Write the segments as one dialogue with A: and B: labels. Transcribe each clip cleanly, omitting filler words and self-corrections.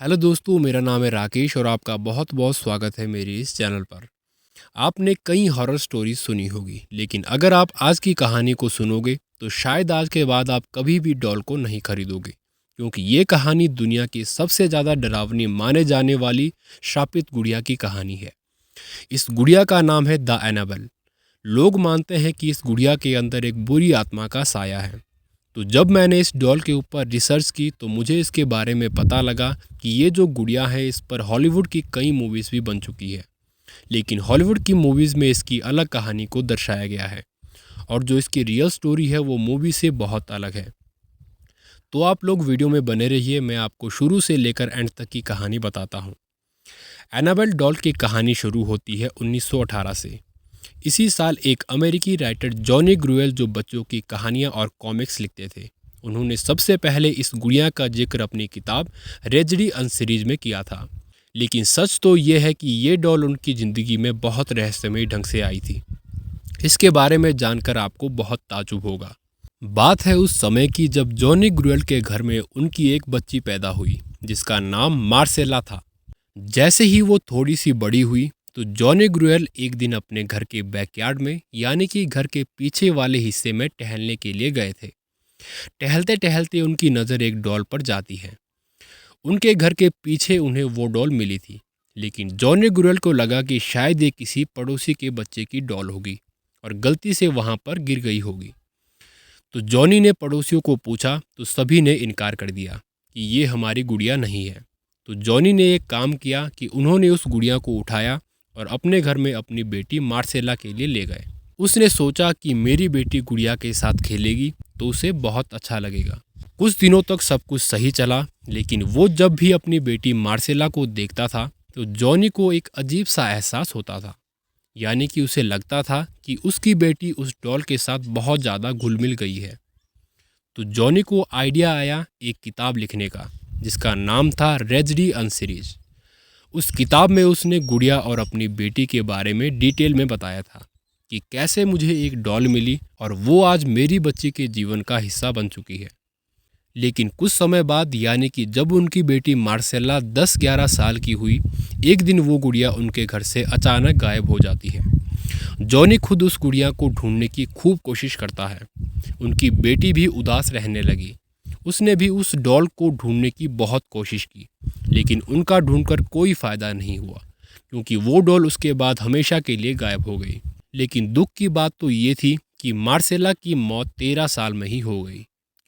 A: Hello दोस्तों, मेरा नाम है राकेश और आपका बहुत बहुत स्वागत है मेरे इस चैनल पर। आपने कई हॉरर स्टोरीज सुनी होगी, लेकिन अगर आप आज की कहानी को सुनोगे तो शायद आज के बाद आप कभी भी डॉल को नहीं खरीदोगे, क्योंकि ये कहानी दुनिया की सबसे ज़्यादा डरावनी माने जाने वाली श्रापित गुड़िया की कहानी है। इस गुड़िया का नाम है द एनाबेल। लोग मानते हैं कि इस गुड़िया के अंदर एक बुरी आत्मा का साया है। तो जब मैंने इस डॉल के ऊपर रिसर्च की तो मुझे इसके बारे में पता लगा कि ये जो गुड़िया है इस पर हॉलीवुड की कई मूवीज़ भी बन चुकी है, लेकिन हॉलीवुड की मूवीज़ में इसकी अलग कहानी को दर्शाया गया है और जो इसकी रियल स्टोरी है वो मूवी से बहुत अलग है। तो आप लोग वीडियो में बने रहिए, मैं आपको शुरू से लेकर एंड तक की कहानी बताता हूँ। एनाबेल डॉल की कहानी शुरू होती है 1918 से। इसी साल एक अमेरिकी राइटर जॉनी ग्रुएल, जो बच्चों की कहानियाँ और कॉमिक्स लिखते थे, उन्होंने सबसे पहले इस गुड़िया का जिक्र अपनी किताब रेजडी अन सीरीज में किया था। लेकिन सच तो ये है कि ये डॉल उनकी ज़िंदगी में बहुत रहस्यमयी ढंग से आई थी। इसके बारे में जानकर आपको बहुत ताजुब होगा। बात है उस समय की जब जॉनी ग्रुएल के घर में उनकी एक बच्ची पैदा हुई जिसका नाम मार्सेला था। जैसे ही वो थोड़ी सी बड़ी हुई तो जॉनी ग्रुएल एक दिन अपने घर के बैकयार्ड में, यानी कि घर के पीछे वाले हिस्से में टहलने के लिए गए थे। टहलते टहलते उनकी नज़र एक डॉल पर जाती है। उनके घर के पीछे उन्हें वो डॉल मिली थी, लेकिन जॉनी ग्रुएल को लगा कि शायद ये किसी पड़ोसी के बच्चे की डॉल होगी और गलती से वहाँ पर गिर गई होगी। तो जॉनी ने पड़ोसियों को पूछा तो सभी ने इनकार कर दिया कि ये हमारी गुड़िया नहीं है। तो जॉनी ने एक काम किया कि उन्होंने उस गुड़िया को उठाया और अपने घर में अपनी बेटी मार्सेला के लिए ले गए। उसने सोचा कि मेरी बेटी गुड़िया के साथ खेलेगी तो उसे बहुत अच्छा लगेगा। कुछ दिनों तक सब कुछ सही चला, लेकिन वो जब भी अपनी बेटी मार्सेला को देखता था तो जॉनी को एक अजीब सा एहसास होता था। यानी कि उसे लगता था कि उसकी बेटी उस डॉल के साथ बहुत ज़्यादा घुल मिल गई है। तो जॉनी को आइडिया आया एक किताब लिखने का, जिसका नाम था रेजडी अन सीरीज। उस किताब में उसने गुड़िया और अपनी बेटी के बारे में डिटेल में बताया था कि कैसे मुझे एक डॉल मिली और वो आज मेरी बच्ची के जीवन का हिस्सा बन चुकी है। लेकिन कुछ समय बाद, यानी कि जब उनकी बेटी मार्सेला 10-11 साल की हुई, एक दिन वो गुड़िया उनके घर से अचानक गायब हो जाती है। जॉनी खुद उस गुड़िया को ढूंढने की खूब कोशिश करता है। उनकी बेटी भी उदास रहने लगी। उसने भी उस डॉल को ढूंढने की बहुत कोशिश की, लेकिन उनका ढूंढकर कोई फ़ायदा नहीं हुआ, क्योंकि वो डॉल उसके बाद हमेशा के लिए गायब हो गई। लेकिन दुख की बात तो ये थी कि मार्सेला की मौत 13 साल में ही हो गई,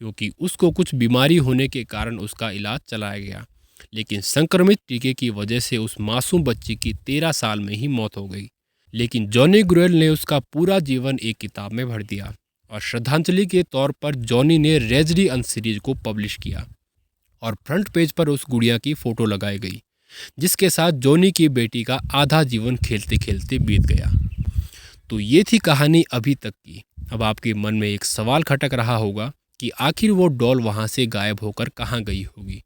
A: क्योंकि उसको कुछ बीमारी होने के कारण उसका इलाज चलाया गया। लेकिन संक्रमित टीके की वजह से उस मासूम बच्ची की 13 साल में ही मौत हो गई। लेकिन जॉनी ग्रुएल ने उसका पूरा जीवन एक किताब में भर दिया और श्रद्धांजलि के तौर पर जॉनी ने रेजडी अन सीरीज को पब्लिश किया और फ्रंट पेज पर उस गुड़िया की फ़ोटो लगाई गई, जिसके साथ जॉनी की बेटी का आधा जीवन खेलते खेलते बीत गया। तो ये थी कहानी अभी तक की। अब आपके मन में एक सवाल खटक रहा होगा कि आखिर वो डॉल वहाँ से गायब होकर कहाँ गई होगी।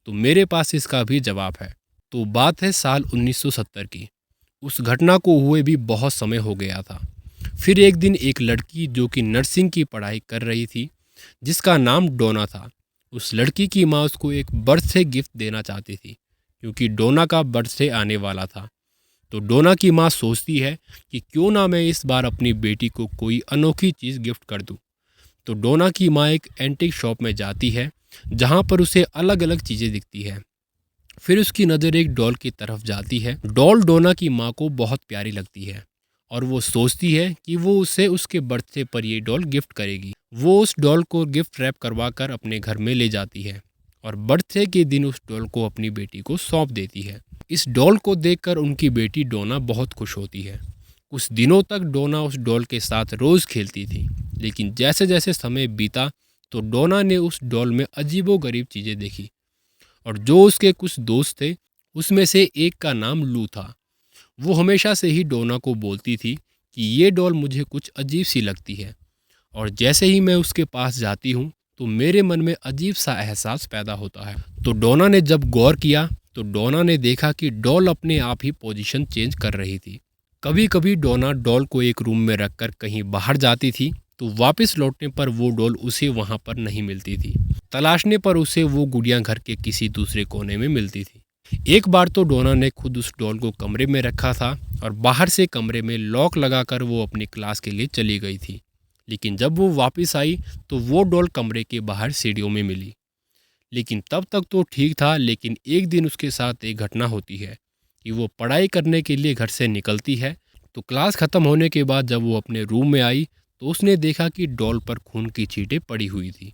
A: तो मेरे पास इसका भी जवाब है। तो बात है साल 1970 की। उस घटना को हुए भी बहुत समय हो गया था। फिर एक दिन एक लड़की जो कि नर्सिंग की पढ़ाई कर रही थी, जिसका नाम डोना था, उस लड़की की माँ उसको एक बर्थडे गिफ्ट देना चाहती थी, क्योंकि डोना का बर्थडे आने वाला था। तो डोना की माँ सोचती है कि क्यों ना मैं इस बार अपनी बेटी को कोई अनोखी चीज़ गिफ्ट कर दूँ। तो डोना की माँ एक एंटीक शॉप में जाती है, जहाँ पर उसे अलग अलग चीज़ें दिखती है। फिर उसकी नज़र एक डॉल की तरफ जाती है। डॉल डोना की माँ को बहुत प्यारी लगती है और वो सोचती है कि वो उसे उसके बर्थडे पर ये डॉल गिफ्ट करेगी। वो उस डॉल को गिफ्ट रैप करवा कर अपने घर में ले जाती है और बर्थडे के दिन उस डॉल को अपनी बेटी को सौंप देती है। इस डॉल को देखकर उनकी बेटी डोना बहुत खुश होती है। कुछ दिनों तक डोना उस डॉल के साथ रोज़ खेलती थी, लेकिन जैसे जैसे समय बीता तो डोना ने उस डॉल में अजीबोगरीब चीज़ें देखी और जो उसके कुछ दोस्त थे, उसमें से एक का नाम लू था। वो हमेशा से ही डोना को बोलती थी कि ये डॉल मुझे कुछ अजीब सी लगती है और जैसे ही मैं उसके पास जाती हूँ तो मेरे मन में अजीब सा एहसास पैदा होता है। तो डोना ने जब गौर किया तो डोना ने देखा कि डॉल अपने आप ही पोजीशन चेंज कर रही थी। कभी कभी डोना डॉल को एक रूम में रखकर कहीं बाहर जाती थी तो वापस लौटने पर वो डॉल उसे वहाँ पर नहीं मिलती थी। तलाशने पर उसे वो गुड़िया घर के किसी दूसरे कोने में मिलती थी। एक बार तो डोना ने खुद उस डॉल को कमरे में रखा था और बाहर से कमरे में लॉक लगाकर वो अपनी क्लास के लिए चली गई थी। लेकिन जब वो वापस आई तो वो डॉल कमरे के बाहर सीढ़ियों में मिली। लेकिन तब तक तो ठीक था, लेकिन एक दिन उसके साथ एक घटना होती है कि वो पढ़ाई करने के लिए घर से निकलती है। तो क्लास ख़त्म होने के बाद जब वो अपने रूम में आई तो उसने देखा कि डॉल पर खून की छींटें पड़ी हुई थी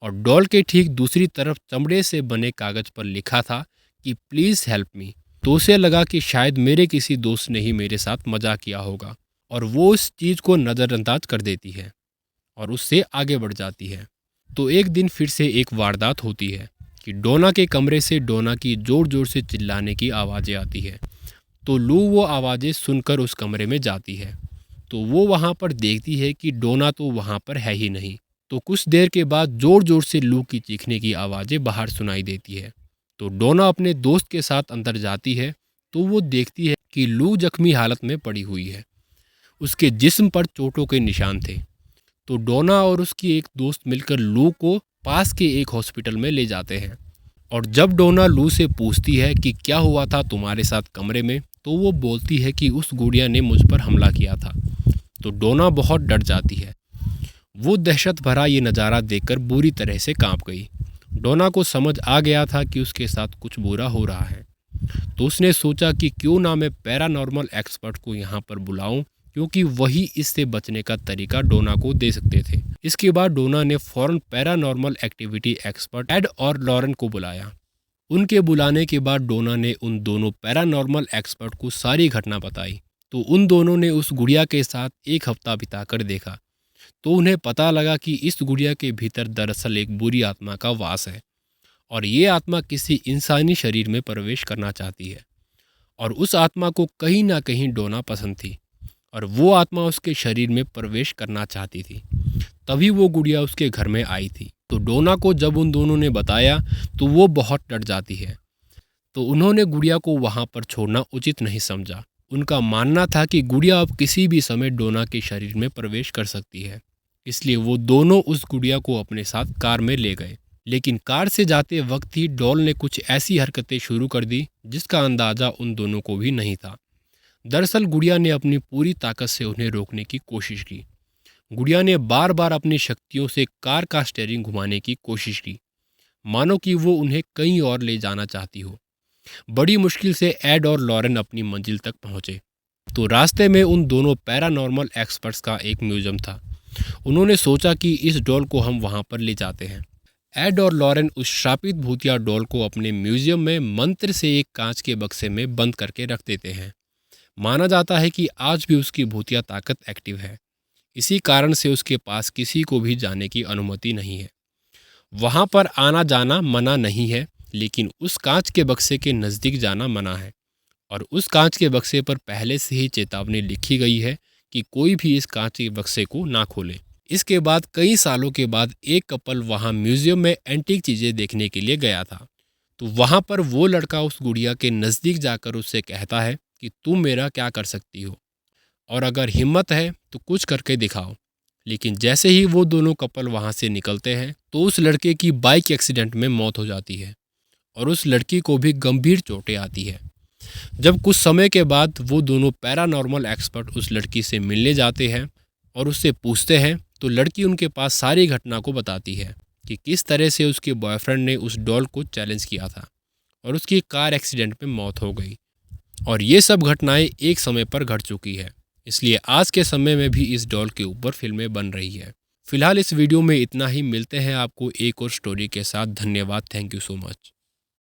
A: और डॉल के ठीक दूसरी तरफ चमड़े से बने कागज़ पर लिखा था कि प्लीज़ हेल्प मी। तो उसे लगा कि शायद मेरे किसी दोस्त ने ही मेरे साथ मजाक किया होगा और वो उस चीज़ को नज़रअंदाज कर देती है और उससे आगे बढ़ जाती है। तो एक दिन फिर से एक वारदात होती है कि डोना के कमरे से डोना की ज़ोर ज़ोर से चिल्लाने की आवाज़ें आती है। तो लू वो आवाज़ें सुनकर उस कमरे में जाती है। तो वो वहाँ पर देखती है कि डोना तो वहाँ पर है ही नहीं। तो कुछ देर के बाद ज़ोर ज़ोर से लू की चीखने की आवाज़ें बाहर सुनाई देती है। तो डोना अपने दोस्त के साथ अंदर जाती है तो वो देखती है कि लू जख्मी हालत में पड़ी हुई है। उसके जिस्म पर चोटों के निशान थे। तो डोना और उसकी एक दोस्त मिलकर लू को पास के एक हॉस्पिटल में ले जाते हैं। और जब डोना लू से पूछती है कि क्या हुआ था तुम्हारे साथ कमरे में, तो वो बोलती है कि उस गुड़िया ने मुझ पर हमला किया था। तो डोना बहुत डर जाती है। वो दहशत भरा ये नज़ारा देखकर बुरी तरह से कांप गई। डोना को समझ आ गया था कि उसके साथ कुछ बुरा हो रहा है। तो उसने सोचा कि क्यों ना मैं पैरानॉर्मल एक्सपर्ट को यहाँ पर बुलाऊं, क्योंकि वही इससे बचने का तरीका डोना को दे सकते थे। इसके बाद डोना ने फौरन पैरानॉर्मल एक्टिविटी एक्सपर्ट एड और लॉरेन को बुलाया। उनके बुलाने के बाद डोना ने उन दोनों पैरानॉर्मल एक्सपर्ट को सारी घटना बताई। तो उन दोनों ने उस गुड़िया के साथ एक हफ्ता बिताकर देखा। तो उन्हें पता लगा कि इस गुड़िया के भीतर दरअसल एक बुरी आत्मा का वास है और ये आत्मा किसी इंसानी शरीर में प्रवेश करना चाहती है। और उस आत्मा को कहीं ना कहीं डोना पसंद थी और वो आत्मा उसके शरीर में प्रवेश करना चाहती थी। तभी वो गुड़िया उसके घर में आई थी। तो डोना को जब उन दोनों ने बताया तो वो बहुत डर जाती है। तो उन्होंने गुड़िया को वहाँ पर छोड़ना उचित नहीं समझा। उनका मानना था कि गुड़िया अब किसी भी समय डोना के शरीर में प्रवेश कर सकती है। इसलिए वो दोनों उस गुड़िया को अपने साथ कार में ले गए। लेकिन कार से जाते वक्त ही डॉल ने कुछ ऐसी हरकतें शुरू कर दी जिसका अंदाज़ा उन दोनों को भी नहीं था। दरअसल गुड़िया ने अपनी पूरी ताकत से उन्हें रोकने की कोशिश की। गुड़िया ने बार बार अपनी शक्तियों से कार का स्टीयरिंग घुमाने की कोशिश की, मानो कि वो उन्हें कहीं और ले जाना चाहती हो। बड़ी मुश्किल से एड और लॉरेन अपनी मंजिल तक पहुंचे। तो रास्ते में उन दोनों पैरानॉर्मल एक्सपर्ट्स का एक म्यूजियम था। उन्होंने सोचा कि इस डॉल को हम वहां पर ले जाते हैं। एड और लॉरेन उस श्रापित भूतिया डॉल को अपने म्यूजियम में मंत्र से एक कांच के बक्से में बंद करके रख देते हैं। माना जाता है कि आज भी उसकी भूतिया ताकत एक्टिव है। इसी कारण से उसके पास किसी को भी जाने की अनुमति नहीं है। वहाँ पर आना जाना मना नहीं है, लेकिन उस कांच के बक्से के नज़दीक जाना मना है। और उस कांच के बक्से पर पहले से ही चेतावनी लिखी गई है कि कोई भी इस कांच के बक्से को ना खोले। इसके बाद कई सालों के बाद एक कपल वहाँ म्यूजियम में एंटीक चीज़ें देखने के लिए गया था। तो वहाँ पर वो लड़का उस गुड़िया के नज़दीक जाकर उससे कहता है कि तुम मेरा क्या कर सकती हो और अगर हिम्मत है तो कुछ करके दिखाओ। लेकिन जैसे ही वो दोनों कपल वहाँ से निकलते हैं तो उस लड़के की बाइक एक्सीडेंट में मौत हो जाती है और उस लड़की को भी गंभीर चोटें आती है। जब कुछ समय के बाद वो दोनों पैरानॉर्मल एक्सपर्ट उस लड़की से मिलने जाते हैं और उससे पूछते हैं तो लड़की उनके पास सारी घटना को बताती है कि किस तरह से उसके बॉयफ्रेंड ने उस डॉल को चैलेंज किया था और उसकी कार एक्सीडेंट में मौत हो गई। और ये सब घटनाएं एक समय पर घट चुकी है, इसलिए आज के समय में भी इस डॉल के ऊपर फिल्में बन रही है। फिलहाल इस वीडियो में इतना ही। मिलते हैं आपको एक और स्टोरी के साथ। धन्यवाद। Thank you so much.